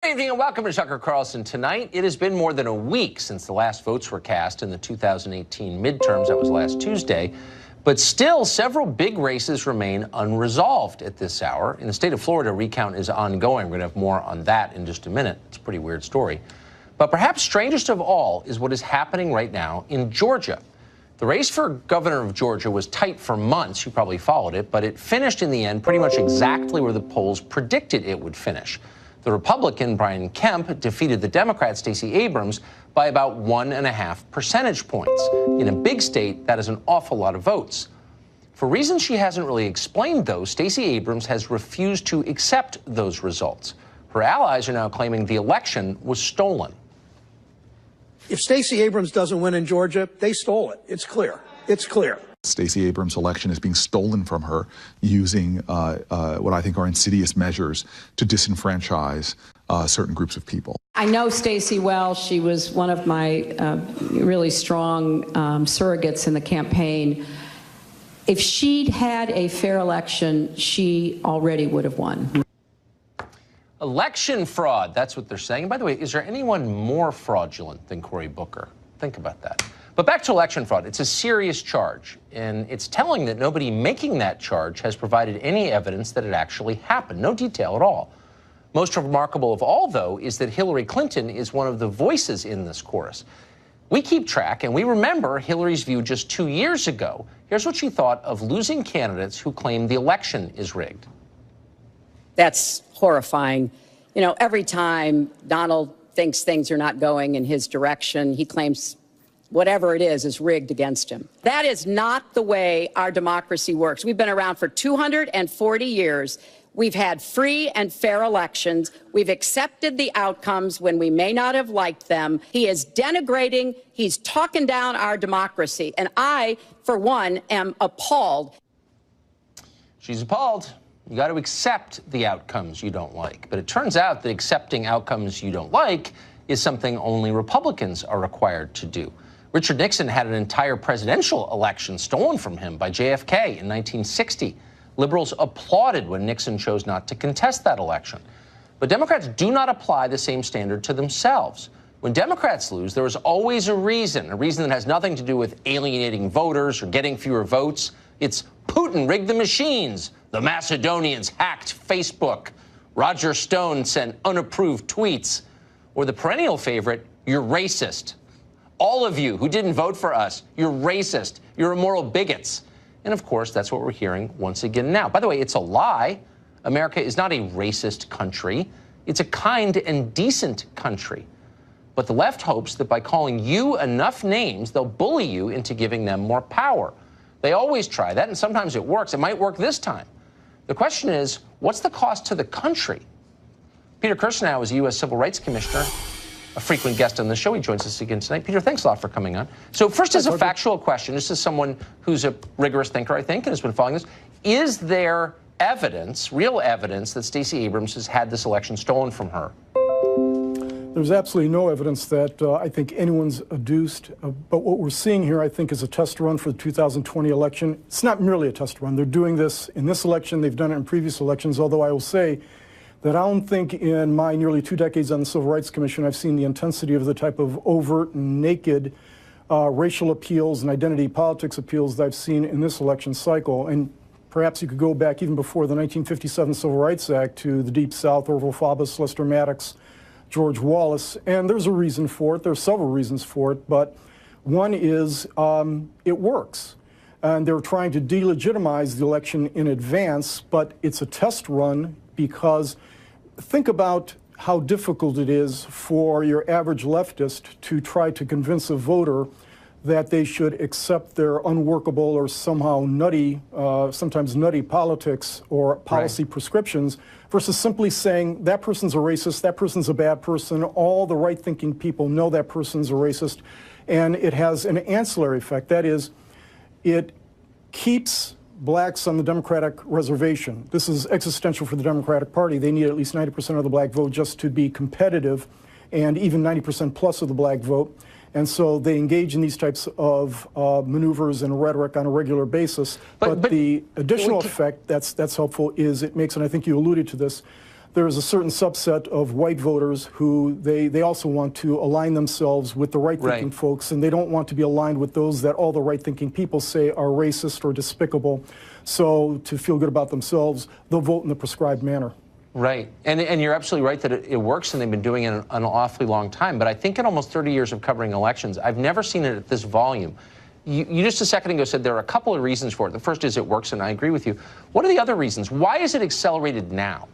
Good evening and welcome to Tucker Carlson Tonight. It has been more than a week since the last votes were cast in the 2018 midterms. That was last Tuesday. But still, several big races remain unresolved at this hour. In the state of Florida, recount is ongoing. We're going to have more on that in just a minute. It's a pretty weird story. But perhaps strangest of all is what is happening right now in Georgia. The race for governor of Georgia was tight for months. You probably followed it. But it finished in the end pretty much exactly where the polls predicted it would finish. The Republican, Brian Kemp, defeated the Democrat, Stacey Abrams, by about 1.5 percentage points. In a big state, that is an awful lot of votes. For reasons she hasn't really explained, though, Stacey Abrams has refused to accept those results. Her allies are now claiming the election was stolen. If Stacey Abrams doesn't win in Georgia, they stole it. It's clear. It's clear. Stacey Abrams' election is being stolen from her using what I think are insidious measures to disenfranchise certain groups of people. I know Stacey well. She was one of my really strong surrogates in the campaign. If she'd had a fair election, she already would have won. Election fraud, that's what they're saying. And by the way, is there anyone more fraudulent than Cory Booker? Think about that. But back to election fraud, it's a serious charge, and it's telling that nobody making that charge has provided any evidence that it actually happened, no detail at all. Most remarkable of all, though, is that Hillary Clinton is one of the voices in this chorus. We keep track, and we remember Hillary's view just 2 years ago. Here's what she thought of losing candidates who claim the election is rigged. That's horrifying. You know, every time Donald thinks things are not going in his direction, he claims whatever it is rigged against him. That is not the way our democracy works. We've been around for 240 years. We've had free and fair elections. We've accepted the outcomes when we may not have liked them. He is denigrating, he's talking down our democracy. And I, for one, am appalled. She's appalled. You got to accept the outcomes you don't like. But it turns out that accepting outcomes you don't like is something only Republicans are required to do. Richard Nixon had an entire presidential election stolen from him by JFK in 1960. Liberals applauded when Nixon chose not to contest that election. But Democrats do not apply the same standard to themselves. When Democrats lose, there is always a reason that has nothing to do with alienating voters or getting fewer votes. It's Putin rigged the machines. The Macedonians hacked Facebook. Roger Stone sent unapproved tweets. Or the perennial favorite, you're racist. All of you who didn't vote for us, you're racist. You're immoral bigots. And of course, that's what we're hearing once again now. By the way, it's a lie. America is not a racist country. It's a kind and decent country. But the left hopes that by calling you enough names, they'll bully you into giving them more power. They always try that, and sometimes it works. It might work this time. The question is, what's the cost to the country? Peter Kirsanow is a U.S. Civil Rights Commissioner, a frequent guest on the show. He joins us again tonight. Peter, thanks a lot for coming on. So first, as a factual question, this is someone who's a rigorous thinker, I think, and has been following this. Is there evidence, real evidence, that Stacey Abrams has had this election stolen from her? There's absolutely no evidence that I think anyone's adduced. But what we're seeing here, I think, is a test run for the 2020 election. It's not merely a test run. They're doing this in this election. They've done it in previous elections, although I will say that I don't think in my nearly 2 decades on the Civil Rights Commission I've seen the intensity of the type of overt and naked racial appeals and identity politics appeals that I've seen in this election cycle. And perhaps you could go back even before the 1957 Civil Rights Act to the Deep South, Orville Faubus, Lester Maddox, George Wallace. And there's a reason for it. There are several reasons for it. But one is it works. And they're trying to delegitimize the election in advance, but it's a test run because think about how difficult it is for your average leftist to try to convince a voter that they should accept their unworkable or somehow nutty, sometimes nutty politics or policy prescriptions versus simply saying that person's a racist, that person's a bad person, all the right-thinking people know that person's a racist, and it has an ancillary effect. That is, it keeps blacks on the Democratic reservation. This is existential for the Democratic Party. They need at least 90% of the black vote just to be competitive, and even 90% plus of the black vote. And so they engage in these types of maneuvers and rhetoric on a regular basis. But the additional effect that's helpful is it makes, and I think you alluded to this, there is a certain subset of white voters who they also want to align themselves with the right-thinking folks, and they don't want to be aligned with those that all the right-thinking people say are racist or despicable. So to feel good about themselves, they'll vote in the prescribed manner. Right. And you're absolutely right that it works, and they've been doing it an awfully long time. But I think in almost 30 years of covering elections, I've never seen it at this volume. You just a second ago said there are a couple of reasons for it. The first is it works, and I agree with you. What are the other reasons? Why is it accelerated now,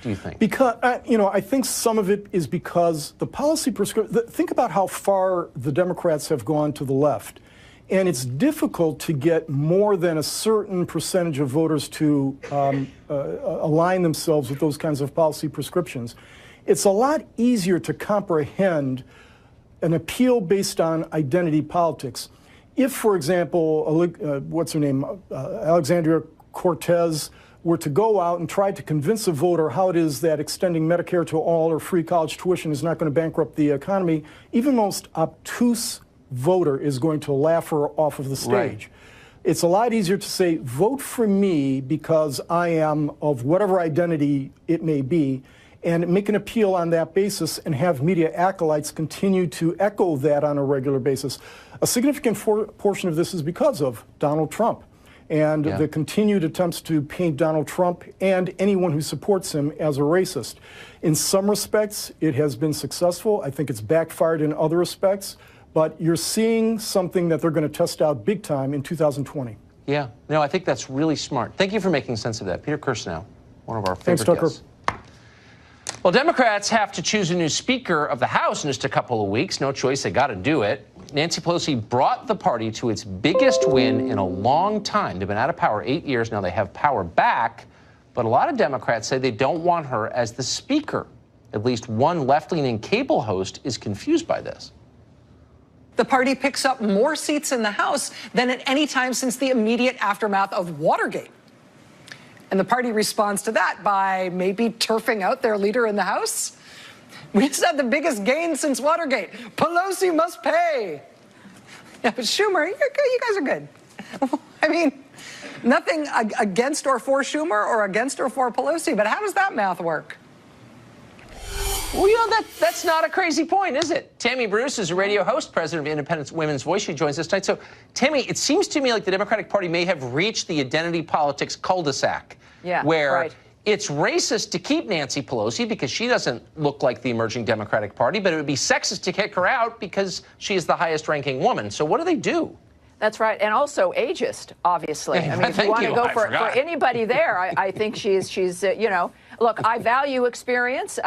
do you think? Because, I think some of it is because the policy prescription, think about how far the Democrats have gone to the left. And it's difficult to get more than a certain percentage of voters to align themselves with those kinds of policy prescriptions. It's a lot easier to comprehend an appeal based on identity politics. If, for example, what's her name, Alexandria Cortez were to go out and try to convince a voter how it is that extending Medicare to all or free college tuition is not going to bankrupt the economy, even most obtuse voter is going to laugh her off of the stage. Right. It's a lot easier to say, vote for me because I am of whatever identity it may be, and make an appeal on that basis and have media acolytes continue to echo that on a regular basis. A significant portion of this is because of Donald Trump and the continued attempts to paint Donald Trump and anyone who supports him as a racist. In some respects, it has been successful. I think it's backfired in other respects. But you're seeing something that they're going to test out big time in 2020. Yeah. No, I think that's really smart. Thank you for making sense of that. Peter Kirsanow, one of our favorite guests. Well, Democrats have to choose a new Speaker of the House in just a couple of weeks. No choice. They got to do it. Nancy Pelosi brought the party to its biggest win in a long time. They've been out of power 8 years. Now they have power back. But a lot of Democrats say they don't want her as the Speaker. At least one left-leaning cable host is confused by this. The party picks up more seats in the House than at any time since the immediate aftermath of Watergate. And the party responds to that by maybe turfing out their leader in the House. We just had the biggest gain since Watergate. Pelosi must pay. Yeah, but Schumer, you guys are good. I mean, nothing against or for Schumer or against or for Pelosi, but how does that math work? Well, that's not a crazy point, is it? Tammy Bruce is a radio host, president of Independent Women's Voice. She joins us tonight. So, Tammy, it seems to me like the Democratic Party may have reached the identity politics cul-de-sac, where it's racist to keep Nancy Pelosi because she doesn't look like the emerging Democratic Party, but it would be sexist to kick her out because she is the highest-ranking woman. So what do? That's right, and also ageist, obviously. I mean, if you want to go for anybody there, I think she's look, I value experience.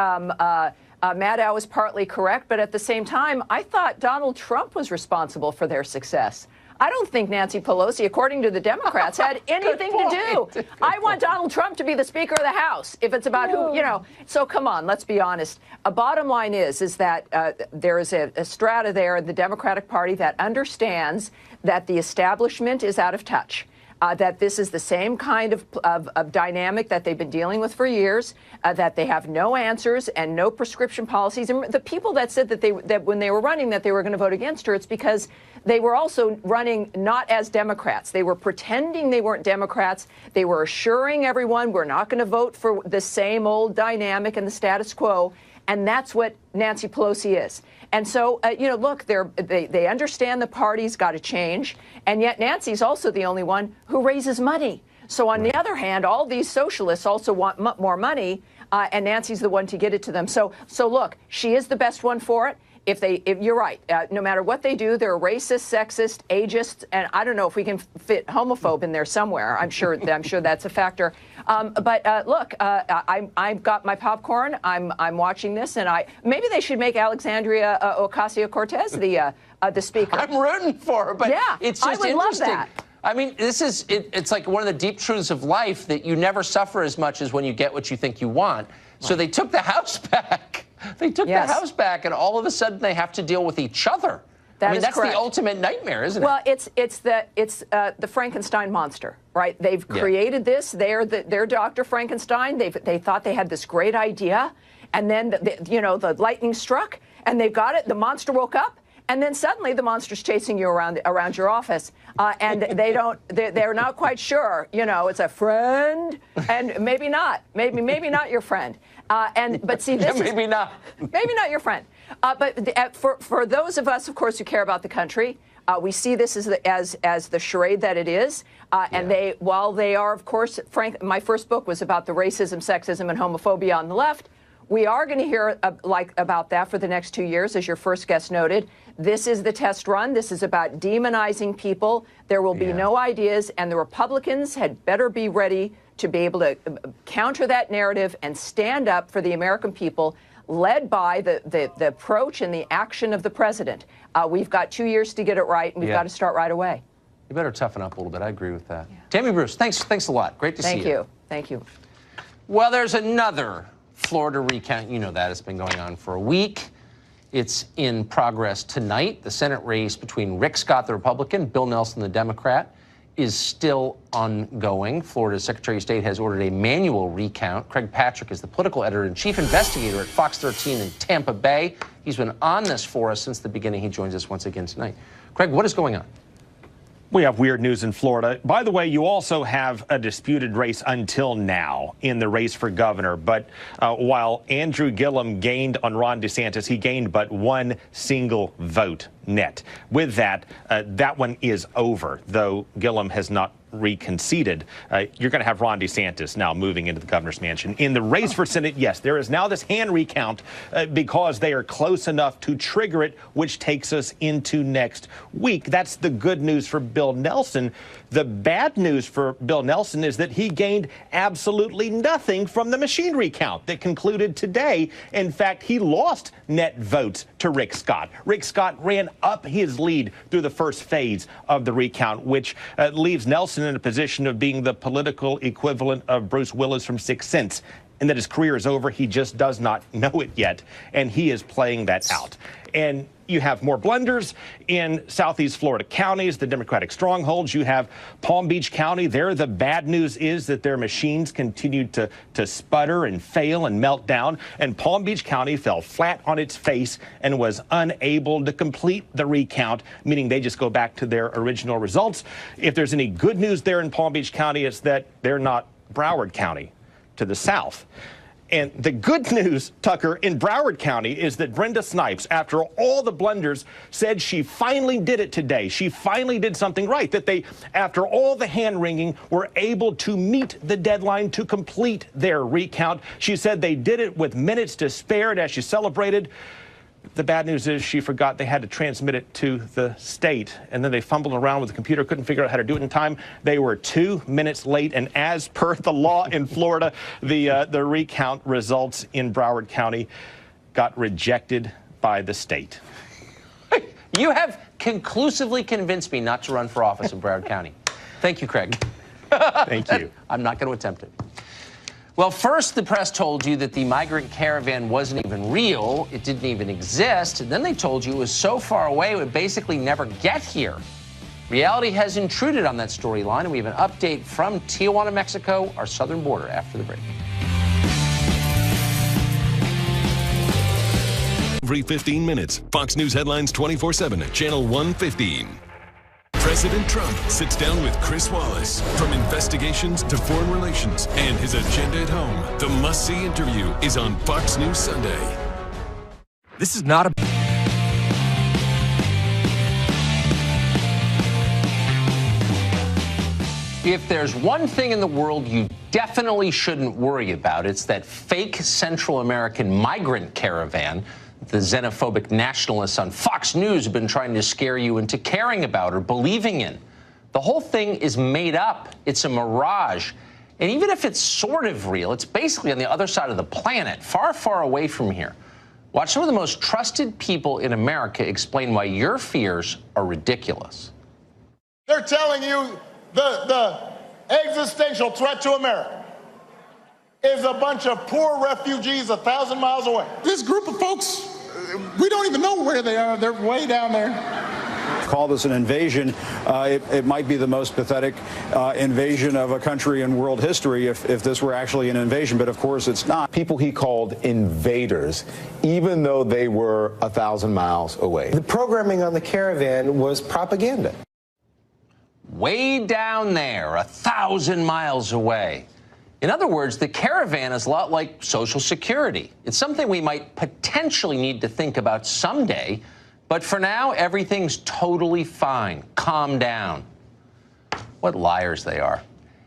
Maddow is partly correct, but at the same time, I thought Donald Trump was responsible for their success. I don't think Nancy Pelosi, according to the Democrats, had anything to do. I want Donald Trump to be the Speaker of the House, if it's about who, So come on, let's be honest. A bottom line is that there is a strata there in the Democratic Party that understands that the establishment is out of touch. That this is the same kind of dynamic that they've been dealing with for years, that they have no answers and no prescription policies. And the people that said that when they were running that they were going to vote against her, it's because they were also running not as Democrats. They were pretending they weren't Democrats. They were assuring everyone we're not going to vote for the same old dynamic and the status quo. And that's what Nancy Pelosi is. And so, look, they understand the party's got to change. And yet Nancy's also the only one who raises money. So on the other hand, all these socialists also want more money, and Nancy's the one to get it to them. So look, she is the best one for it. If you're right, no matter what they do, they're racist, sexist, ageist, and I don't know if we can fit homophobe in there somewhere. I'm sure that's a factor. But look, I've got my popcorn. I'm watching this, and maybe they should make Alexandria Ocasio-Cortez the Speaker. I'm rooting for her, but it's just I would interesting. Love that. I mean, it's like one of the deep truths of life that you never suffer as much as when you get what you think you want. Right. So they took the House back. They took the House back, and all of a sudden they have to deal with each other. That's correct. The ultimate nightmare, isn't it? Well, it's the Frankenstein monster, right? They've created this. They're Dr. Frankenstein. They thought they had this great idea, and then the lightning struck, and they've got it. The monster woke up. And then suddenly the monster's chasing you around your office, and they're not quite sure. It's a friend, and maybe not. Maybe not your friend. But see, this maybe not. Maybe not your friend. But for those of us, of course, who care about the country, we see this as the charade that it is. And while they are, of course, my first book was about the racism, sexism, and homophobia on the left. We are going to hear about that for the next 2 years, as your first guest noted. This is the test run. This is about demonizing people. There will be no ideas, and the Republicans had better be ready to be able to counter that narrative and stand up for the American people, led by the approach and the action of the president. We've got 2 years to get it right, and we've got to start right away. You better toughen up a little bit. I agree with that. Tammy Bruce, thanks a lot. Great to see you. Thank you. Well, there's another Florida recount. You know that. It's been going on for a week. It's in progress tonight. The Senate race between Rick Scott, the Republican, Bill Nelson, the Democrat, is still ongoing. Florida's Secretary of State has ordered a manual recount. Craig Patrick is the political editor and chief investigator at Fox 13 in Tampa Bay. He's been on this for us since the beginning. He joins us once again tonight. Craig, what is going on? We have weird news in Florida. By the way, you also have a disputed race until now in the race for governor. But while Andrew Gillum gained on Ron DeSantis, he gained but one single vote net. With that, that one is over, though Gillum has not reconceded. You're going to have Ron DeSantis now moving into the governor's mansion. In the race for Senate, yes, there is now this hand recount because they are close enough to trigger it, which takes us into next week. That's the good news for Bill Nelson. The bad news for Bill Nelson is that he gained absolutely nothing from the machine recount that concluded today. In fact, he lost net votes to Rick Scott. Rick Scott ran up his lead through the first phase of the recount, which leaves Nelson in a position of being the political equivalent of Bruce Willis from Sixth Sense, and that his career is over. He just does not know it yet, and he is playing that out. And you have more blunders in Southeast Florida counties, the Democratic strongholds. You have Palm Beach County. There, the bad news is that their machines continued to sputter and fail and melt down. And Palm Beach County fell flat on its face and was unable to complete the recount, meaning they just go back to their original results. If there's any good news there in Palm Beach County, it's that they're not Broward County to the south. And the good news, Tucker, in Broward County is that Brenda Snipes, after all the blunders, said she finally did it today. She finally did something right, that they, after all the hand-wringing, were able to meet the deadline to complete their recount. She said they did it with minutes to spare, and as she celebrated, the bad news is she forgot they had to transmit it to the state, and then they fumbled around with the computer, couldn't figure out how to do it in time. They were 2 minutes late, and as per the law in Florida, the recount results in Broward County got rejected by the state. You have conclusively convinced me not to run for office in Broward County. Thank you, Craig. Thank you. I'm not going to attempt it. Well, first the press told you that the migrant caravan wasn't even real, it didn't even exist, and then they told you it was so far away it would basically never get here. Reality has intruded on that storyline, and we have an update from Tijuana, Mexico, our southern border, after the break. Every 15 minutes, Fox News headlines 24/7 at Channel 115. President Trump sits down with Chris Wallace. From investigations to foreign relations and his agenda at home, the must-see interview is on Fox News Sunday. This is not a... If there's one thing in the world you definitely shouldn't worry about, it's that fake Central American migrant caravan the xenophobic nationalists on Fox News have been trying to scare you into caring about or believing in. The whole thing is made up. It's a mirage. And even if it's sort of real, it's basically on the other side of the planet, far, far away from here. Watch some of the most trusted people in America explain why your fears are ridiculous. They're telling you the existential threat to America is a bunch of poor refugees 1,000 miles away. This group of folks, we don't even know where they are. They're way down there. Call this an invasion. It might be the most pathetic invasion of a country in world history if this were actually an invasion, but of course it's not. People he called invaders, even though they were 1,000 miles away. The programming on the caravan was propaganda. Way down there, 1,000 miles away. In other words, the caravan is a lot like Social Security. It's something we might potentially need to think about someday, but for now, everything's totally fine. Calm down. What liars they are.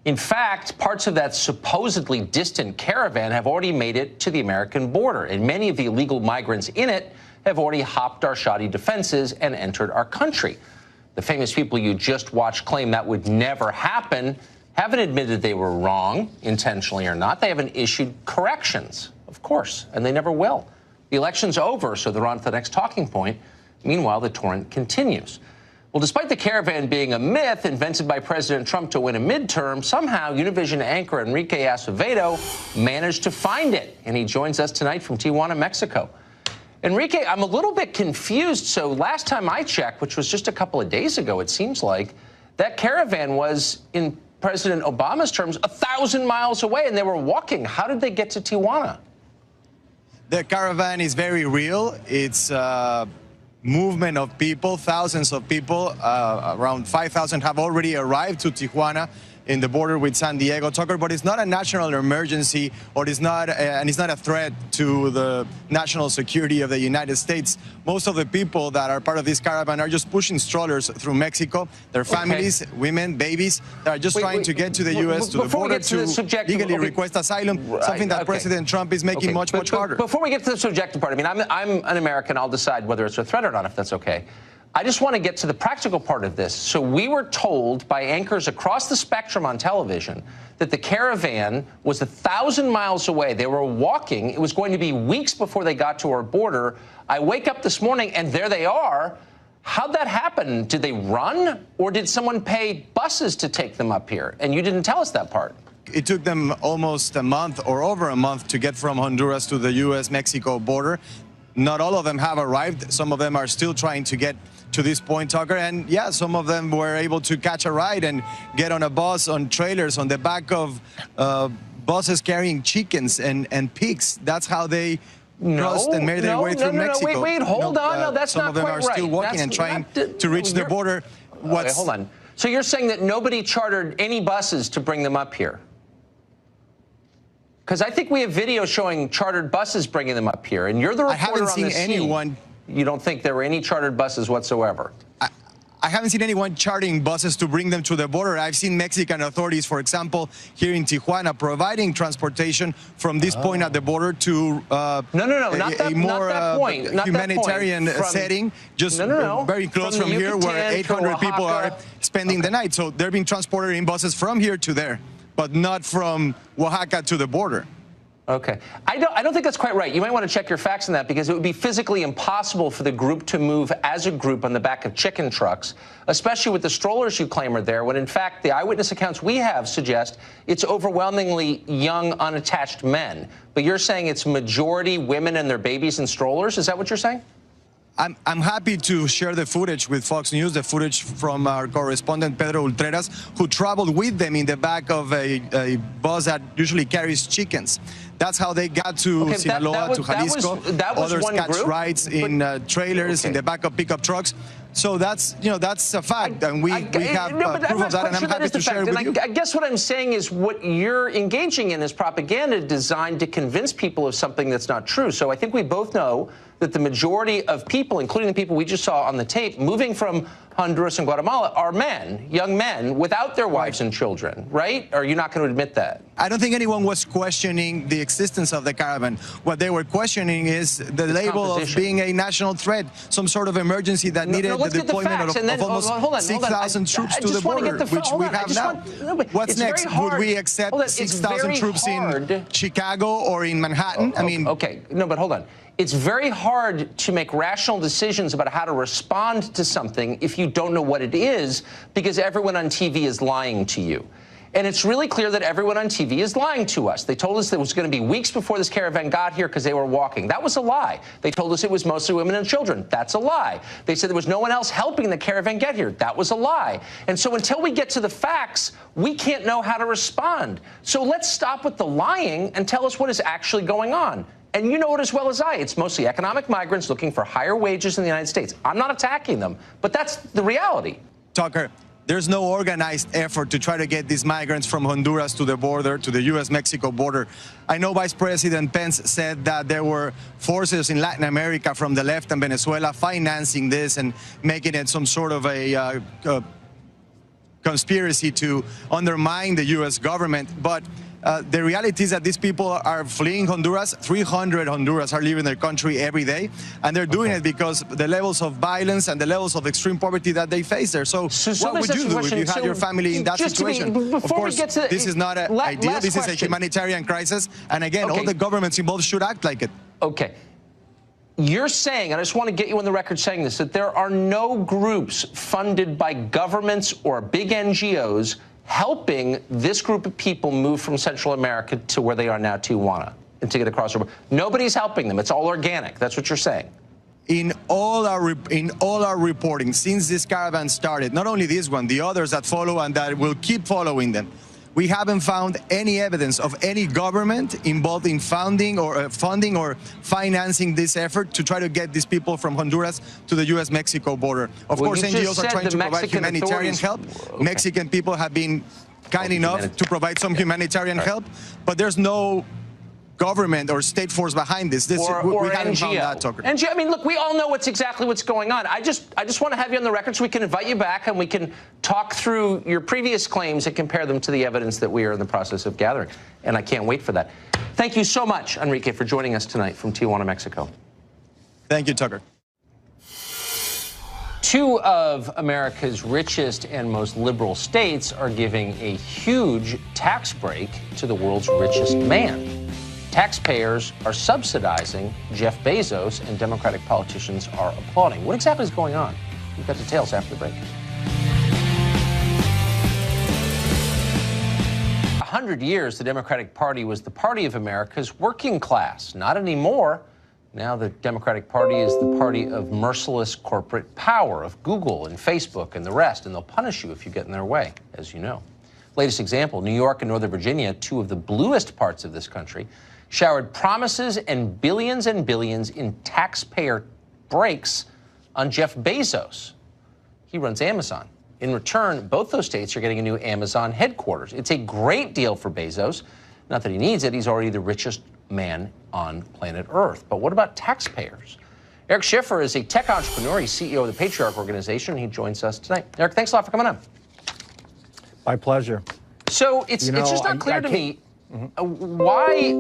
In fact, parts of that supposedly distant caravan have already made it to the American border, and many of the illegal migrants in it have already hopped our shoddy defenses and entered our country. The famous people you just watched claim that would never happen haven't admitted they were wrong, intentionally or not. They haven't issued corrections, of course, and they never will. The election's over, so they're on to the next talking point. Meanwhile, the torrent continues. Well, despite the caravan being a myth invented by President Trump to win a midterm, somehow Univision anchor Enrique Acevedo managed to find it, and he joins us tonight from Tijuana, Mexico. Enrique, I'm a little bit confused. So last time I checked, which was just a couple of days ago, it seems like, that caravan was, in President Obama's terms, 1,000 miles away, and they were walking. How did they get to Tijuana? The caravan is very real. It's movement of people, thousands of people, around 5,000 have already arrived to Tijuana in the border with San Diego, Tucker, but it's not a national emergency, or it's not a threat to the national security of the United States. Most of the people that are part of this caravan are just pushing strollers through Mexico. Their families, women, babies, that are just trying to get to the U.S., to the border, to legally request asylum, something that President Trump is making much harder. Before we get to the subjective part, I mean, I'm an American. I'll decide whether it's a threat or not, if that's okay. I just want to get to the practical part of this. So we were told by anchors across the spectrum on television that the caravan was 1,000 miles away. They were walking. It was going to be weeks before they got to our border. I wake up this morning, and there they are. How'd that happen? Did they run, or did someone pay buses to take them up here? And you didn't tell us that part. It took them almost a month or over a month to get from Honduras to the U.S.-Mexico border. Not all of them have arrived. Some of them are still trying to get to this point, Tucker. And yeah, some of them were able to catch a ride and get on a bus, on trailers, on the back of buses carrying chickens and pigs. That's how they crossed and made their way through Mexico. Wait, hold on. No, that's not quite right. Some of them are still walking and trying to reach the border. Wait, hold on. So you're saying that nobody chartered any buses to bring them up here? Because I think we have video showing chartered buses bringing them up here, and you're the reporter on the scene. I haven't seen anyone. You don't think there were any chartered buses whatsoever? I haven't seen anyone chartering buses to bring them to the border. I've seen Mexican authorities, for example, here in Tijuana, providing transportation from this point at the border to a more humanitarian setting, just very close from here, where 800 people are spending the night. So they're being transported in buses from here to there, but not from Oaxaca to the border. Okay. I don't think that's quite right. You might want to check your facts on that, because it would be physically impossible for the group to move as a group on the back of chicken trucks, especially with the strollers you claim are there, when in fact the eyewitness accounts we have suggest it's overwhelmingly young, unattached men. But you're saying it's majority women and their babies in strollers? Is that what you're saying? I'm happy to share the footage with Fox News, the footage from our correspondent Pedro Ultreras, who traveled with them in the back of a bus that usually carries chickens. That's how they got to Sinaloa, to Jalisco. Others catch rides in trailers, in the back of pickup trucks. So that's a fact, and we have proof of that, and I'm happy to share it with you. I guess what I'm saying is what you're engaging in is propaganda designed to convince people of something that's not true. So I think we both know that the majority of people, including the people we just saw on the tape, moving from Honduras and Guatemala are men, young men, without their wives and children, right? Or are you not going to admit that? I don't think anyone was questioning the existence of the caravan. What they were questioning is the label of being a national threat, some sort of emergency that needed the deployment of almost 6,000 troops to the border, which we have now. What's next? Would we accept 6,000 troops in Chicago or in Manhattan? I mean, okay, no, but hold on. It's very hard to make rational decisions about how to respond to something if you don't know what it is, because everyone on TV is lying to you. And it's really clear that everyone on TV is lying to us. They told us that it was going to be weeks before this caravan got here because they were walking. That was a lie. They told us it was mostly women and children. That's a lie. They said there was no one else helping the caravan get here. That was a lie. And so until we get to the facts, we can't know how to respond. So let's stop with the lying and tell us what is actually going on. And you know it as well as I. It's mostly economic migrants looking for higher wages in the United States. I'm not attacking them, but that's the reality. Tucker, There's no organized effort to try to get these migrants from Honduras to the border, to the U.S.-Mexico border. I know Vice President Pence said that there were forces in Latin America from the left and Venezuela financing this and making it some sort of a conspiracy to undermine the U.S. government. But the reality is that these people are fleeing Honduras. 300 Honduras are leaving their country every day, and they're doing it because the levels of violence and the levels of extreme poverty that they face there. So what would you do if you had your family in that situation? Of course, this is not an ideal. This is a humanitarian crisis, and again, all the governments involved should act like it. Okay. You're saying, and I just want to get you on the record saying this, that there are no groups funded by governments or big NGOs helping this group of people move from Central America to where they are now, Tijuana, and to get across the border. Nobody's helping them. It's all organic. That's what you're saying. In all our reporting since this caravan started, not only this one, the others that follow and that will keep following them, we haven't found any evidence of any government involved in funding or financing this effort to try to get these people from Honduras to the U.S.-Mexico border. Of course, NGOs are trying to provide humanitarian help. Mexican people have been kind enough to provide some humanitarian help, but there's no government or state force behind this. We haven't found that, Tucker. NGO, I mean, look, we all know exactly what's going on. I just want to have you on the record so we can invite you back and we can talk through your previous claims and compare them to the evidence that we are in the process of gathering. And I can't wait for that. Thank you so much, Enrique, for joining us tonight from Tijuana, Mexico. Thank you, Tucker. Two of America's richest and most liberal states are giving a huge tax break to the world's richest man. Taxpayers are subsidizing Jeff Bezos, and Democratic politicians are applauding. What exactly is going on? We've got details after the break. 100 years, the Democratic Party was the party of America's working class. Not anymore. Now the Democratic Party is the party of merciless corporate power, of Google and Facebook and the rest, and they'll punish you if you get in their way, as you know. Latest example, New York and Northern Virginia, two of the bluest parts of this country, showered promises and billions in taxpayer breaks on Jeff Bezos. He runs Amazon. In return, both those states are getting a new Amazon headquarters. It's a great deal for Bezos. Not that he needs it. He's already the richest man on planet Earth. But what about taxpayers? Eric Schiffer is a tech entrepreneur. He's CEO of the Patriarch Organization. He joins us tonight. Eric, thanks a lot for coming on. My pleasure. So it's just not clear to me why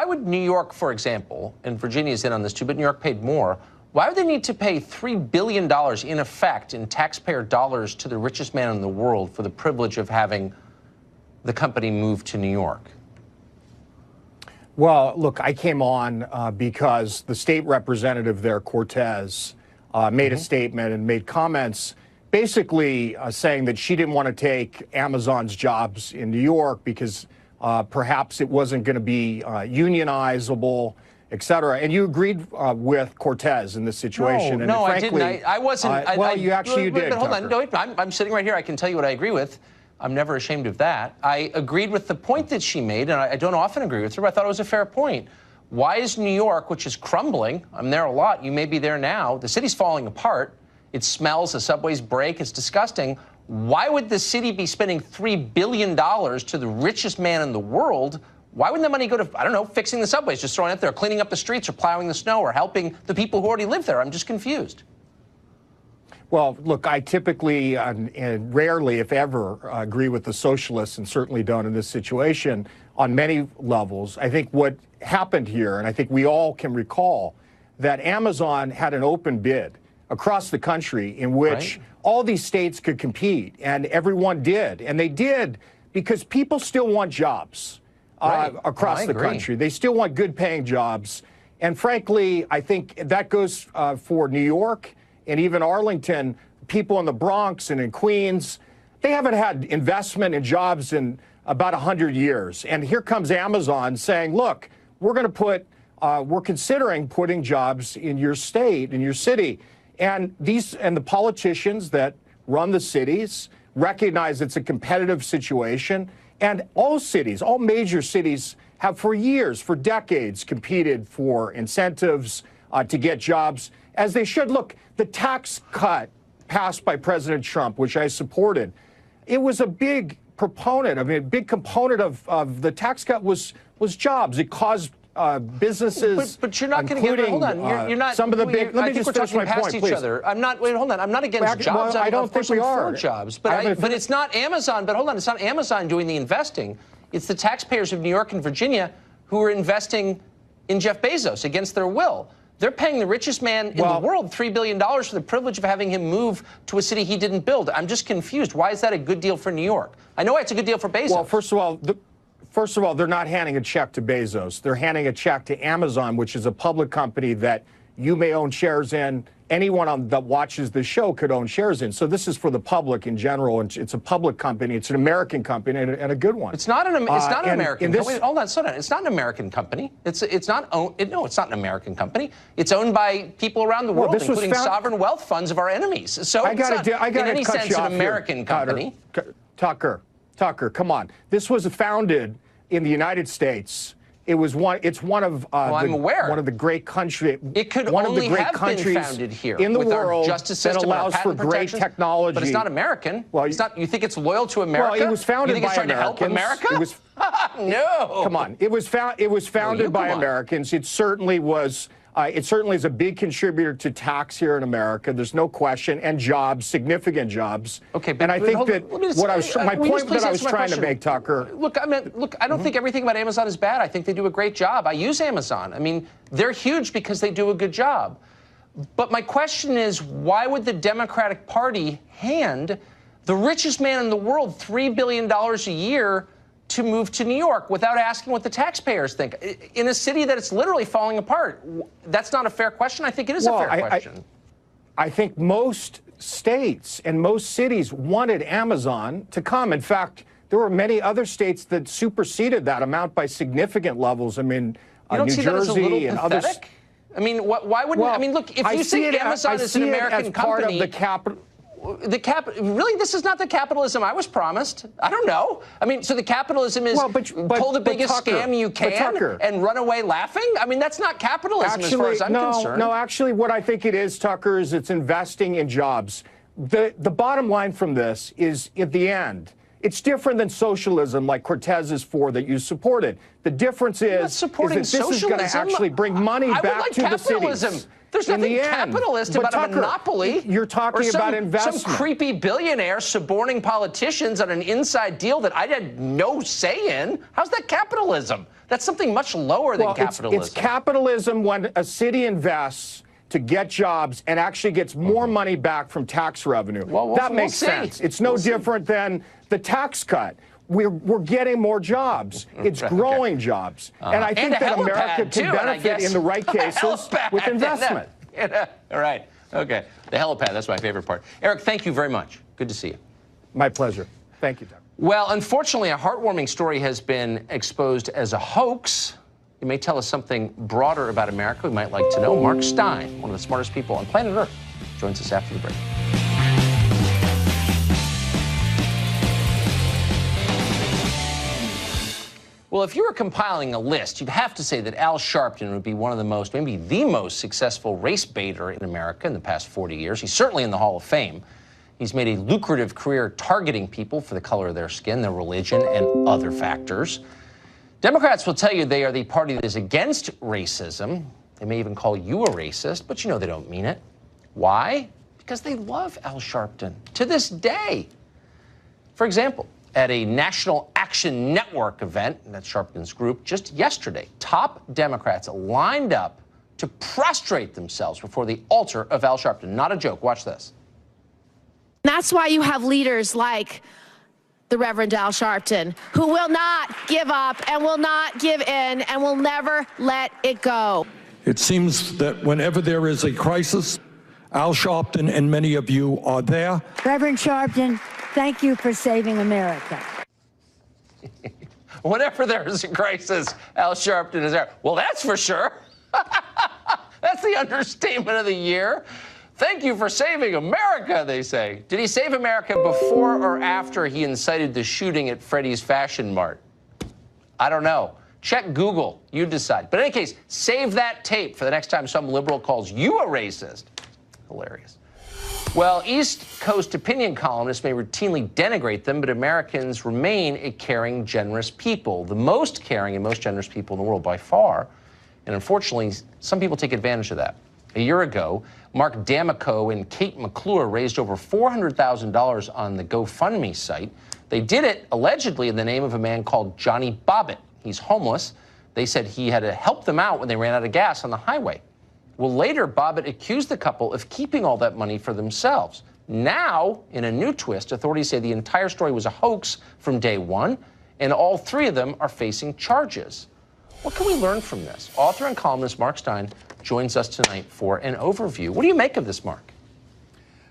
would New York, for example, and Virginia's in on this too, but New York paid more. Why would they need to pay $3 billion in effect in taxpayer dollars to the richest man in the world for the privilege of having the company move to New York? Well, look, I came on because the state representative there, Cortez, made a statement and made comments basically saying that she didn't want to take Amazon's jobs in New York because perhaps it wasn't going to be unionizable, et cetera. And you agreed with Cortez in this situation. No, I didn't. I wasn't. Well, you did. But hold on. No, I'm sitting right here. I can tell you what I agree with. I'm never ashamed of that. I agreed with the point that she made, and I don't often agree with her, but I thought it was a fair point. Why is New York, which is crumbling, I'm there a lot, you may be there now, the city's falling apart, it smells, the subways break, it's disgusting. Why would the city be spending $3 billion to the richest man in the world? Why wouldn't the money go to, I don't know, fixing the subways, just throwing it there, cleaning up the streets or plowing the snow or helping the people who already live there? I'm just confused. Well, look, I typically and rarely, if ever, agree with the socialists, and certainly don't in this situation on many levels. I think what happened here, and I think we all can recall, that Amazon had an open bid across the country in which all these states could compete, and everyone did. And they did because people still want jobs across the country. They still want good-paying jobs. And frankly, I think that goes for New York and even Arlington. People in the Bronx and in Queens, they haven't had investment in jobs in about 100 years. And here comes Amazon saying, look, we're considering putting jobs in your state, in your city. And the politicians that run the cities recognize it's a competitive situation. And all cities, all major cities have for years, for decades, competed for incentives to get jobs, as they should. Look, the tax cut passed by President Trump, which I supported, it was a big proponent. I mean, a big component of the tax cut was jobs. It caused businesses, but you're not going to get. Hold on, you're not. Some of the big. Let me just finish my past point, each please. other. I'm not. Wait, hold on. I'm not against jobs. Well, I don't think we are. For jobs, but it's not Amazon. But hold on, it's not Amazon doing the investing. It's the taxpayers of New York and Virginia who are investing in Jeff Bezos against their will. They're paying the richest man in the world $3 billion for the privilege of having him move to a city he didn't build. I'm just confused. Why is that a good deal for New York? I know it's a good deal for Bezos. Well, first of all, they're not handing a check to Bezos. They're handing a check to Amazon, which is a public company that you may own shares in. Anyone that watches the show could own shares in. So this is for the public in general, and it's a public company. It's an American company and a good one. It's not an American company. Hold on, slow down. It's not an American company. It's not an American company. It's owned by people around the world, including sovereign wealth funds of our enemies. So it's not in any sense an American company. Tucker, come on. This was founded in the United States. It's one of the great countries. It could only have been founded here in the with world our justice system, that allows for great technology. But it's not American. Well, it's not. You think it's loyal to America? Well, it was founded by Americans. You think it's trying to help America? No. Come on. It was founded by Americans. It certainly was. It certainly is a big contributor to tax here in America. There's no question, and jobs, significant jobs. Okay, and I think that my point that I was trying to make, Tucker. Look, I don't think everything about Amazon is bad. I think they do a great job. I use Amazon. I mean, they're huge because they do a good job. But my question is, why would the Democratic Party hand the richest man in the world $3 billion a year to move to New York without asking what the taxpayers think in a city that it's literally falling apart? That's not a fair question. I think it is a fair question. I think most states and most cities wanted Amazon to come. In fact, there were many other states that superseded that amount by significant levels. I mean, you don't New see Jersey that as a little and pathetic? others. I mean, why wouldn't? Well, I mean, look, if you say Amazon is an American company, part of the capital. Really, this is not the capitalism I was promised. I don't know. I mean, so the capitalism is pull the biggest scam you can and run away laughing? I mean, that's not capitalism as far as I'm concerned. No, actually, what I think it is, Tucker, is it's investing in jobs. The bottom line from this is, at the end, it's different than socialism like Cortez is for that you supported. The difference is that this is going to actually bring money back to the cities. There's nothing capitalist about a monopoly. You're talking about investment. Some creepy billionaire suborning politicians on an inside deal that I had no say in. How's that capitalism? That's something much lower than capitalism. It's capitalism when a city invests to get jobs and actually gets more money back from tax revenue. That makes sense. It's no different than the tax cut. We're getting more jobs. It's growing jobs. And I think that America can benefit in the right cases with investment. All right. Okay. The helipad, that's my favorite part. Eric, thank you very much. Good to see you. My pleasure. Thank you, Doug. Well, unfortunately, a heartwarming story has been exposed as a hoax. It may tell us something broader about America we might like to know. Mark Stein, one of the smartest people on planet Earth, joins us after the break. Well, if you were compiling a list, you'd have to say that Al Sharpton would be one of the most, maybe the most successful race baiter in America in the past 40 years. He's certainly in the Hall of Fame. He's made a lucrative career targeting people for the color of their skin, their religion, and other factors. Democrats will tell you they are the party that is against racism. They may even call you a racist, but you know they don't mean it. Why? Because they love Al Sharpton to this day. For example, at a National Action Network event, that's Sharpton's group, just yesterday, top Democrats lined up to prostrate themselves before the altar of Al Sharpton. Not a joke. Watch this. That's why you have leaders like the Reverend Al Sharpton, who will not give up and will not give in and will never let it go. It seems that whenever there is a crisis, Al Sharpton and many of you are there. Reverend Sharpton, thank you for saving America. Whenever there is a crisis, Al Sharpton is there. Well, that's for sure. That's the understatement of the year. Thank you for saving America, they say. Did he save America before or after he incited the shooting at Freddy's Fashion Mart? I don't know. Check Google. You decide. But in any case, save that tape for the next time some liberal calls you a racist. Hilarious. Well, East Coast opinion columnists may routinely denigrate them, but Americans remain a caring, generous people, the most caring and most generous people in the world by far. And unfortunately, some people take advantage of that. A year ago, Mark D'Amico and Kate McClure raised over $400,000 on the GoFundMe site. They did it allegedly in the name of a man called Johnny Bobbitt. He's homeless. They said he had to help them out when they ran out of gas on the highway. Well, later, Bobbitt accused the couple of keeping all that money for themselves. Now, in a new twist, authorities say the entire story was a hoax from day one, and all three of them are facing charges. What can we learn from this? Author and columnist Mark Steyn joins us tonight for an overview. What do you make of this, Mark?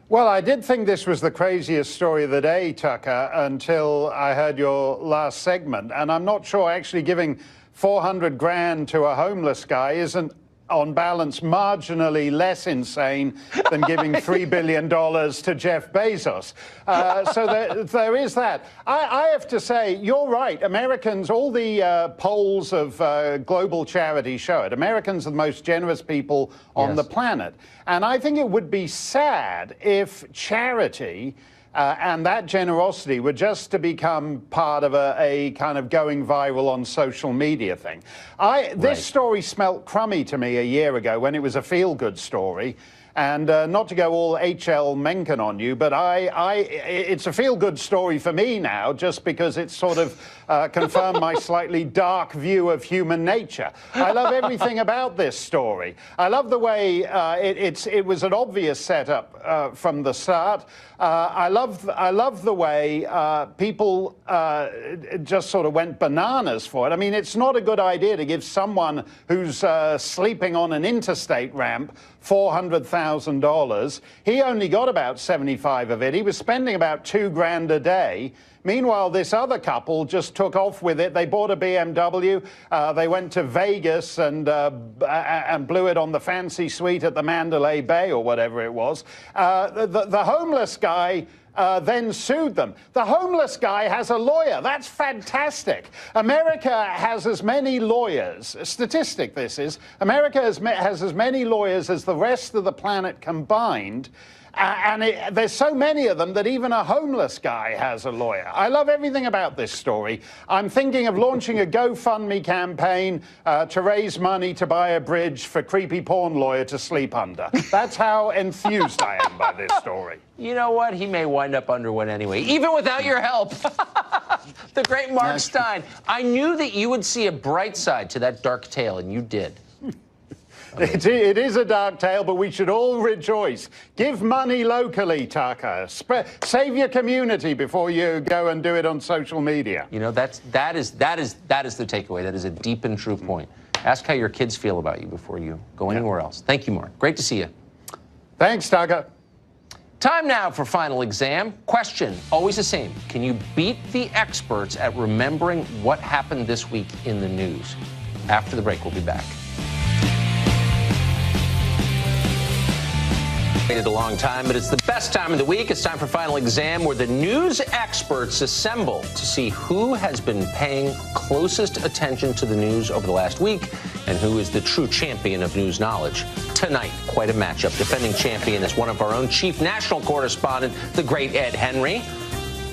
Well, I did think this was the craziest story of the day, Tucker, until I heard your last segment. And I'm not sure actually giving 400 grand to a homeless guy isn't, on balance, marginally less insane than giving $3 billion to Jeff Bezos. So there is that. I have to say, you're right. Americans, all the polls of global charity show it. Americans are the most generous people on the planet. And I think it would be sad if charity and that generosity were just to become part of a kind of going viral on social media thing. This story smelt crummy to me a year ago when it was a feel-good story. And not to go all H.L. Mencken on you, but it's a feel-good story for me now, just because it's sort of confirmed my slightly dark view of human nature. I love everything about this story. I love the way it was an obvious setup from the start. I love the way people just sort of went bananas for it. I mean, it's not a good idea to give someone who's sleeping on an interstate ramp $400,000. He only got about 75 of it. He was spending about $2 grand a day. Meanwhile, this other couple just took off with it. They bought a BMW. They went to Vegas and blew it on the fancy suite at the Mandalay Bay or whatever it was. The homeless guy then sued them. The homeless guy has a lawyer. That's fantastic. America has as many lawyers. Statistic this is. America has as many lawyers as the rest of the planet combined. There's so many of them that even a homeless guy has a lawyer. I love everything about this story. I'm thinking of launching a GoFundMe campaign to raise money to buy a bridge for creepy porn lawyer to sleep under. That's how enthused I am by this story. You know what? He may wind up under one anyway, even without your help. The great Mark Steyn. I knew that you would see a bright side to that dark tale, and you did. It is a dark tale, but we should all rejoice. Give money locally, Tucker. Save your community before you go and do it on social media. You know, that is the takeaway. That is a deep and true point. Ask how your kids feel about you before you go anywhere else. Thank you, Mark. Great to see you. Thanks, Tucker. Time now for final exam. Question, always the same. Can you beat the experts at remembering what happened this week in the news? After the break, we'll be back. Waited a long time, but it's the best time of the week. It's time for Final Exam, where the news experts assemble to see who has been paying closest attention to the news over the last week and who is the true champion of news knowledge. Tonight, quite a matchup. Defending champion is one of our own chief national correspondent, the great Ed Henry.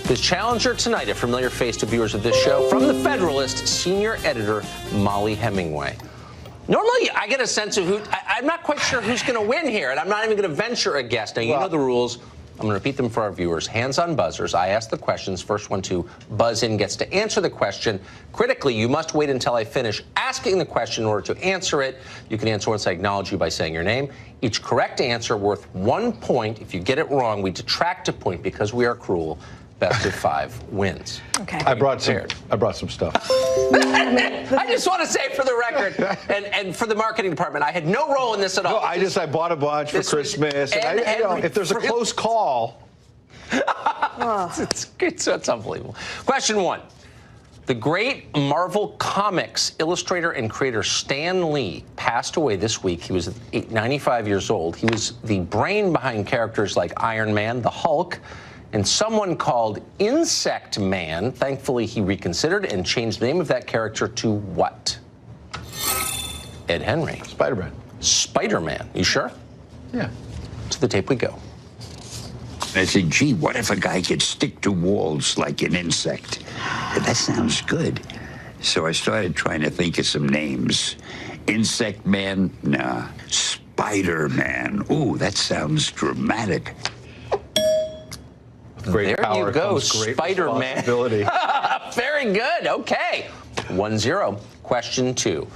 His challenger tonight, a familiar face to viewers of this show, from the Federalist, senior editor Molly Hemingway. Normally, I get a sense of who. I'm not quite sure who's going to win here, and I'm not even going to venture a guess. Now, you know the rules. I'm going to repeat them for our viewers. Hands on buzzers. I ask the questions. First one to buzz in gets to answer the question. Critically, you must wait until I finish asking the question in order to answer it. You can answer once I acknowledge you by saying your name. Each correct answer worth 1 point. If you get it wrong, we detract a point because we are cruel. Best of 5 wins. Okay. I brought some stuff. I just want to say for the record, and for the marketing department, I had no role in this at all. No, I bought a bunch for Christmas. And if there's a close call. It's unbelievable. Question 1. The great Marvel Comics illustrator and creator Stan Lee passed away this week. He was 95 years old. He was the brain behind characters like Iron Man, the Hulk, and someone called Insect Man. Thankfully, he reconsidered and changed the name of that character to what? Ed Henry. Spider-Man. Spider-Man. You sure? Yeah. To the tape we go. I said, gee, what if a guy could stick to walls like an insect? That sounds good. So I started trying to think of some names. Insect Man? Nah. Spider-Man. Ooh, that sounds dramatic. There you go, Spider-Man. Very good. Okay. 1-0. Question 2.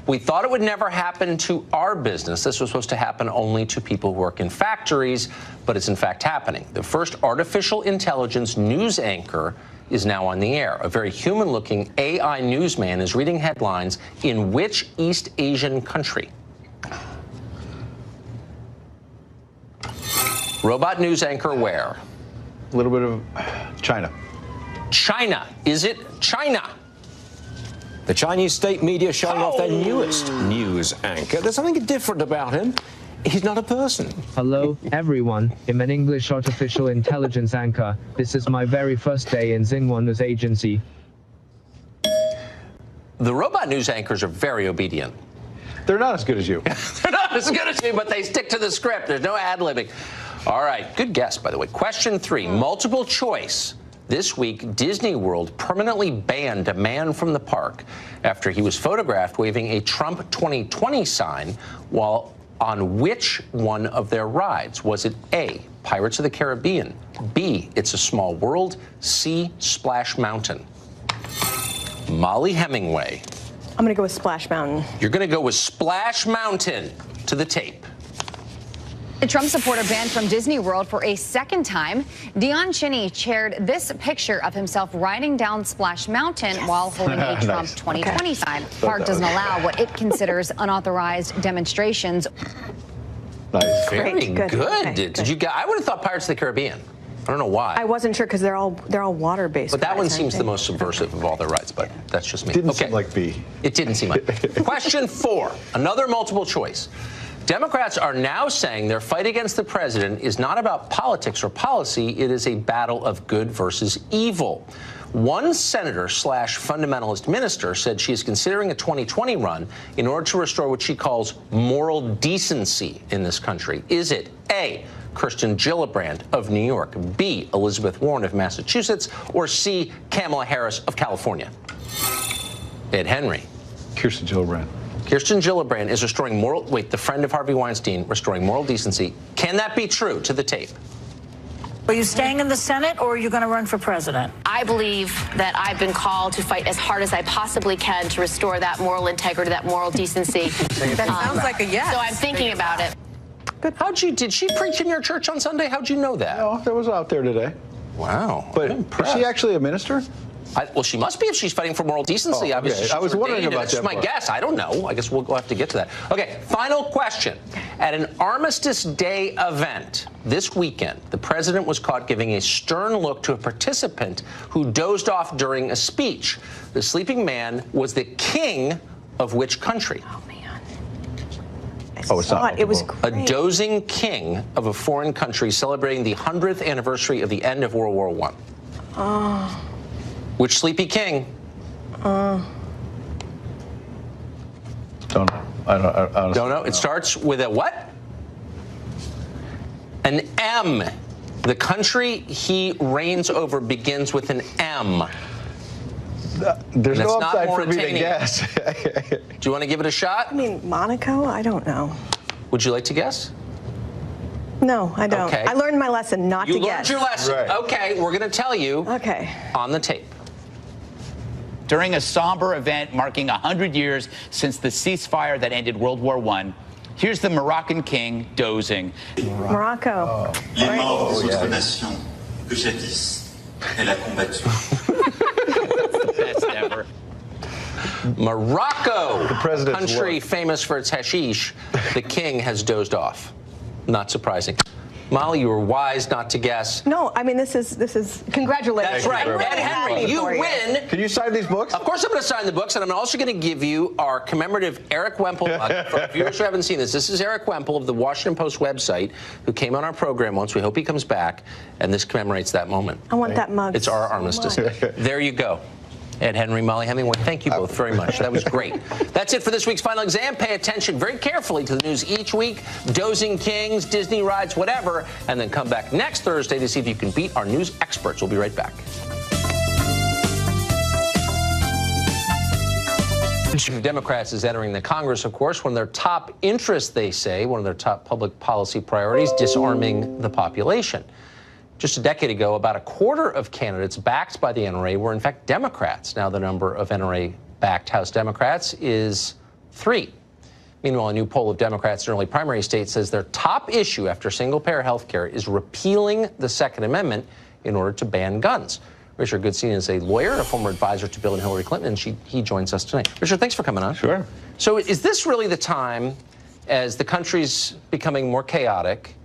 We thought it would never happen to our business. This was supposed to happen only to people who work in factories, but it's in fact happening. The first artificial intelligence news anchor is now on the air. A very human-looking AI newsman is reading headlines in which East Asian country? Robot news anchor where? A little bit of China. China. Is it China? The Chinese state media showing off their newest news anchor. There's something different about him. He's not a person. Hello, everyone. I'm an English artificial intelligence anchor. This is my very first day in Xinhua News Agency. The robot news anchors are very obedient. They're not as good as you. They're not as good as you, but they stick to the script. There's no ad-libbing. All right, good guess, by the way. Question 3, multiple choice. This week, Disney World permanently banned a man from the park after he was photographed waving a Trump 2020 sign while on which one of their rides? Was it A, Pirates of the Caribbean, B, It's a Small World, C, Splash Mountain? Molly Hemingway. I'm going to go with Splash Mountain. You're going to go with Splash Mountain. To the tape. A Trump supporter banned from Disney World for a second time. Dion Cheney shared this picture of himself riding down Splash Mountain while holding a Trump 2020 sign. The park doesn't allow what it considers unauthorized demonstrations. Nice. Very good. Okay, Did you get? I would have thought Pirates of the Caribbean. I don't know why. I wasn't sure because they're all water-based. But that one seems the most subversive of all their rides, but that's just me. Didn't seem like B. It didn't seem like B. Question 4, another multiple choice. Democrats are now saying their fight against the president is not about politics or policy. It is a battle of good versus evil. One senator / fundamentalist minister said she is considering a 2020 run in order to restore what she calls moral decency in this country. Is it A, Kirsten Gillibrand of New York, B, Elizabeth Warren of Massachusetts, or C, Kamala Harris of California? Ed Henry. Kirsten Gillibrand. Kirsten Gillibrand is restoring moral, the friend of Harvey Weinstein, restoring moral decency. Can that be true? To the tape. Are you staying in the Senate or are you going to run for president? I believe that I've been called to fight as hard as I possibly can to restore that moral integrity, that moral decency. That sounds like a yes. So I'm thinking about it. Good. Did she preach in your church on Sunday? How'd you know that? No, that was out there today. Wow. But is she actually a minister? Well, she must be if she's fighting for moral decency. Obviously, I was wondering about that. That's my guess. I don't know. I guess we'll have to get to that. Okay, final question. At an Armistice Day event this weekend, the president was caught giving a stern look to a participant who dozed off during a speech. The sleeping man was the king of which country? Oh, man. It's not. It was great. A dozing king of a foreign country celebrating the 100th anniversary of the end of World War I. Oh. Which sleepy king? Don't know. I honestly don't know. It starts with a what? An M. The country he reigns over begins with an M. There's no upside for me to guess. Do you want to give it a shot? I mean, Monaco? I don't know. Would you like to guess? No, I don't. Okay. I learned my lesson not to guess. You learned your lesson. Right. Okay, we're going to tell you on the tape. During a somber event marking 100 years since the ceasefire that ended World War I, here's the Moroccan king dozing. Morocco. Les morts des autres nations que jadis elle a combattu. Best ever. Morocco, the president's country work. famous for its hashish. The king has dozed off. Not surprising. Molly, you were wise not to guess. No, I mean, this is congratulations. That's right. Ed Henry, you win. Can you sign these books? Of course I'm going to sign the books, and I'm also going to give you our commemorative Eric Wemple mug. For viewers who haven't seen this is Eric Wemple of the Washington Post website, who came on our program once. We hope he comes back, and this commemorates that moment. I want that mug. It's our armistice. There you go. Ed Henry, Molly Hemingway, thank you both very much. That was great. That's it for this week's Final Exam. Pay attention very carefully to the news each week, dozing kings, Disney rides, whatever, and then come back next Thursday to see if you can beat our news experts. We'll be right back. Democrats is entering the Congress, of course. One of their top interests, they say, one of their top public policy priorities, disarming the population. Just a decade ago, about a quarter of candidates backed by the NRA were, in fact, Democrats. Now the number of NRA-backed House Democrats is 3. Meanwhile, a new poll of Democrats in early primary states says their top issue after single-payer health care is repealing the Second Amendment in order to ban guns. Richard Goodstein is a lawyer, a former advisor to Bill and Hillary Clinton, and he joins us tonight. Richard, thanks for coming on. Sure. So is this really the time, as the country's becoming more chaotic,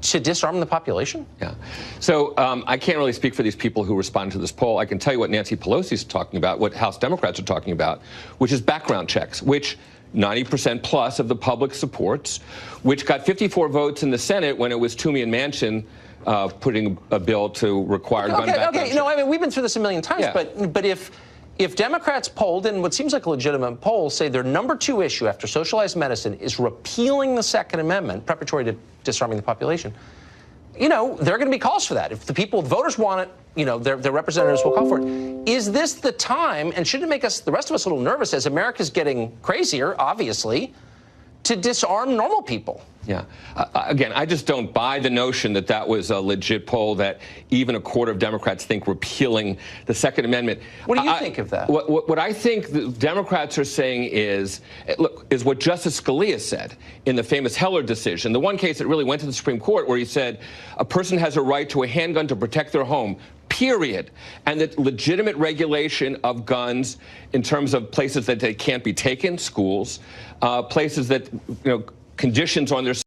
to disarm the population? Yeah. So I can't really speak for these people who responded to this poll. I can tell you what Nancy Pelosi is talking about, what House Democrats are talking about, which is background checks, which 90% plus of the public supports, which got 54 votes in the Senate when it was Toomey and Manchin putting a bill to require gun background checks. No, I mean, we've been through this a million times, but if Democrats polled in what seems like a legitimate poll say their number 2 issue after socialized medicine is repealing the Second Amendment, preparatory to disarming the population, you know, there are going to be calls for that. If the people, the voters want it, you know, their representatives will call for it. Is this the time, and shouldn't it make us, the rest of us, a little nervous as America's getting crazier, obviously, to disarm normal people? Yeah. Again, I just don't buy the notion that that was a legit poll, that even a quarter of Democrats think repealing the Second Amendment. What do you think of that? What I think the Democrats are saying is, look, is what Justice Scalia said in the famous Heller decision, the one case that really went to the Supreme Court, where he said a person has a right to a handgun to protect their home, period, and that legitimate regulation of guns in terms of places that they can't be taken, schools, places that, you know, conditions on their